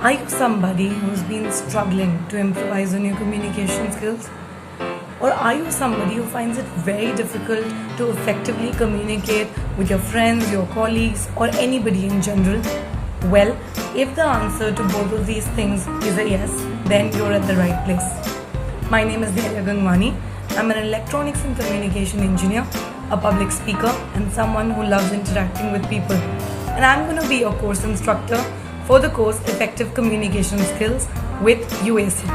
Are you somebody who's been struggling to improvise on your communication skills? Or are you somebody who finds it very difficult to effectively communicate with your friends, your colleagues, or anybody in general? Well, if the answer to both of these things is a yes, then you're at the right place. My name is Dhaiya Gangwani. I'm an electronics and communication engineer, a public speaker, and someone who loves interacting with people. And I'm going to be your course instructor for the course Effective Communication Skills with UACIT.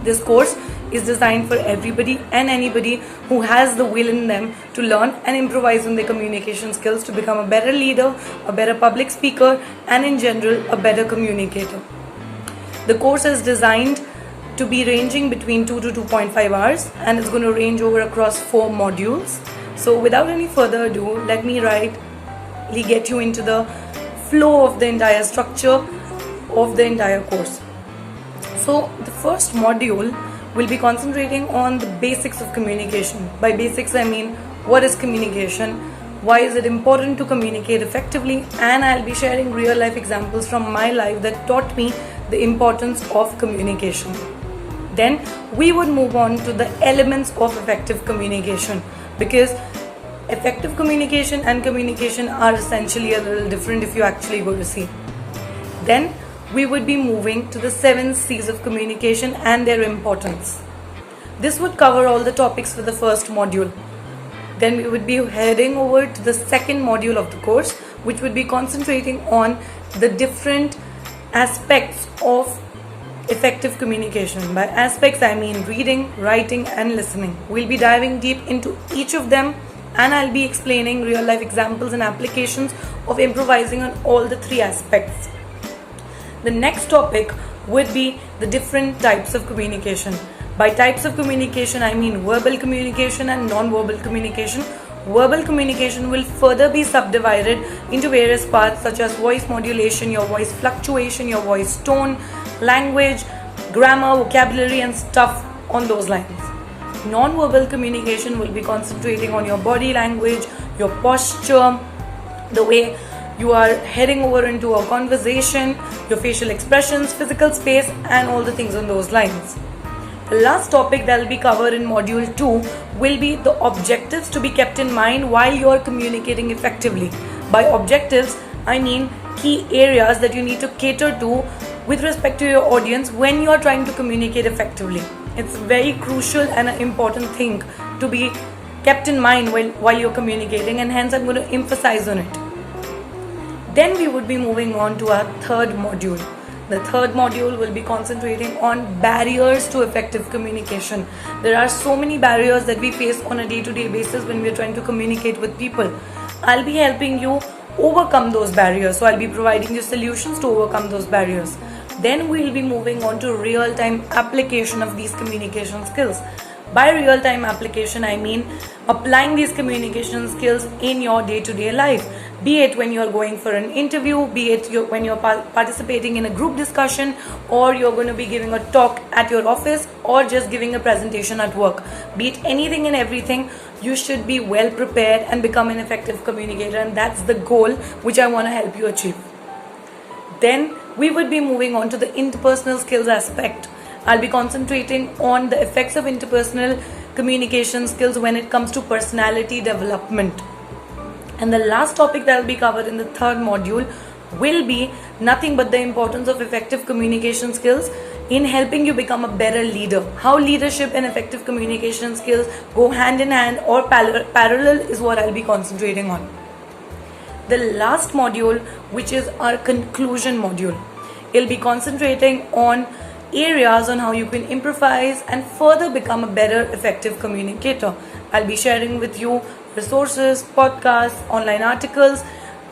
This course is designed for everybody and anybody who has the will in them to learn and improvise on their communication skills to become a better leader, a better public speaker, and in general, a better communicator. The course is designed to be ranging between 2 to 2.5 hours and it's going to range over across 4 modules. So without any further ado, let me get you into the flow of the entire structure of the entire course. So the first module will be concentrating on the basics of communication. By basics, I mean what is communication, why is it important to communicate effectively, and I'll be sharing real life examples from my life that taught me the importance of communication. Then we would move on to the elements of effective communication, because effective communication and communication are essentially a little different if you actually go to see. Then we would be moving to the 7 C's of communication and their importance. This would cover all the topics for the first module. Then we would be heading over to the second module of the course, which would be concentrating on the different aspects of effective communication. By aspects, I mean reading, writing, and listening. We'll be diving deep into each of them, and I'll be explaining real life examples and applications of improvising on all the 3 aspects. The next topic would be the different types of communication. By types of communication, I mean verbal communication and non-verbal communication. Verbal communication will further be subdivided into various parts such as voice modulation, your voice fluctuation, your voice tone, language, grammar, vocabulary, and stuff on those lines. Non-verbal communication will be concentrating on your body language, your posture, the way you are heading over into a conversation, your facial expressions, physical space, and all the things on those lines. The last topic that will be covered in module 2 will be the objectives to be kept in mind while you are communicating effectively. By objectives, I mean key areas that you need to cater to with respect to your audience when you are trying to communicate effectively. It's very crucial and an important thing to be kept in mind while you're communicating, and hence I'm going to emphasize on it. Then we would be moving on to our third module. The third module will be concentrating on barriers to effective communication. There are so many barriers that we face on a day-to-day basis when we are trying to communicate with people. I'll be helping you overcome those barriers. So I'll be providing you solutions to overcome those barriers. Then we'll be moving on to real-time application of these communication skills. By real-time application, I mean applying these communication skills in your day-to-day life. Be it when you're going for an interview, be it when you're participating in a group discussion, or you're going to be giving a talk at your office, or just giving a presentation at work. Be it anything and everything, you should be well prepared and become an effective communicator, and that's the goal which I want to help you achieve. Then we would be moving on to the interpersonal skills aspect. I'll be concentrating on the effects of interpersonal communication skills when it comes to personality development. And the last topic that will be covered in the third module will be nothing but the importance of effective communication skills in helping you become a better leader. How leadership and effective communication skills go hand in hand or parallel is what I'll be concentrating on. The last module, which is our conclusion module, it'll be concentrating on areas on how you can improvise and further become a better effective communicator. I'll be sharing with you resources, podcasts, online articles,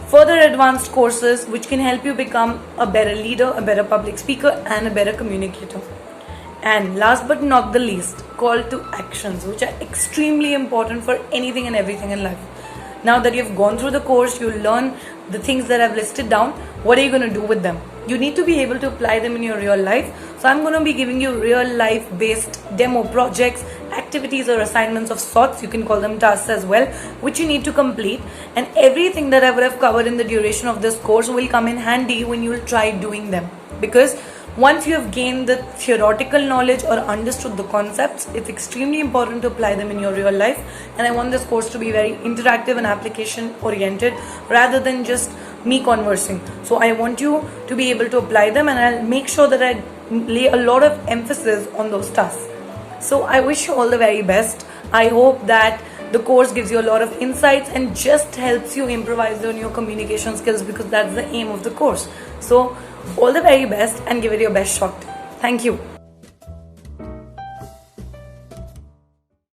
further advanced courses which can help you become a better leader, a better public speaker, and a better communicator. And last but not the least, call to actions, which are extremely important for anything and everything in life. Now that you've gone through the course, you'll learn the things that I've listed down. What are you going to do with them? You need to be able to apply them in your real life. So I'm going to be giving you real life based demo projects, activities, activities or assignments of sorts, you can call them tasks as well, which you need to complete. And everything that I would have covered in the duration of this course will come in handy when you will try doing them, because once you have gained the theoretical knowledge or understood the concepts, it's extremely important to apply them in your real life. And I want this course to be very interactive and application oriented rather than just me conversing. So I want you to be able to apply them, and I'll make sure that I lay a lot of emphasis on those tasks. So I wish you all the very best. I hope that the course gives you a lot of insights and just helps you improvise on your communication skills, because that's the aim of the course. So all the very best and give it your best shot. Thank you.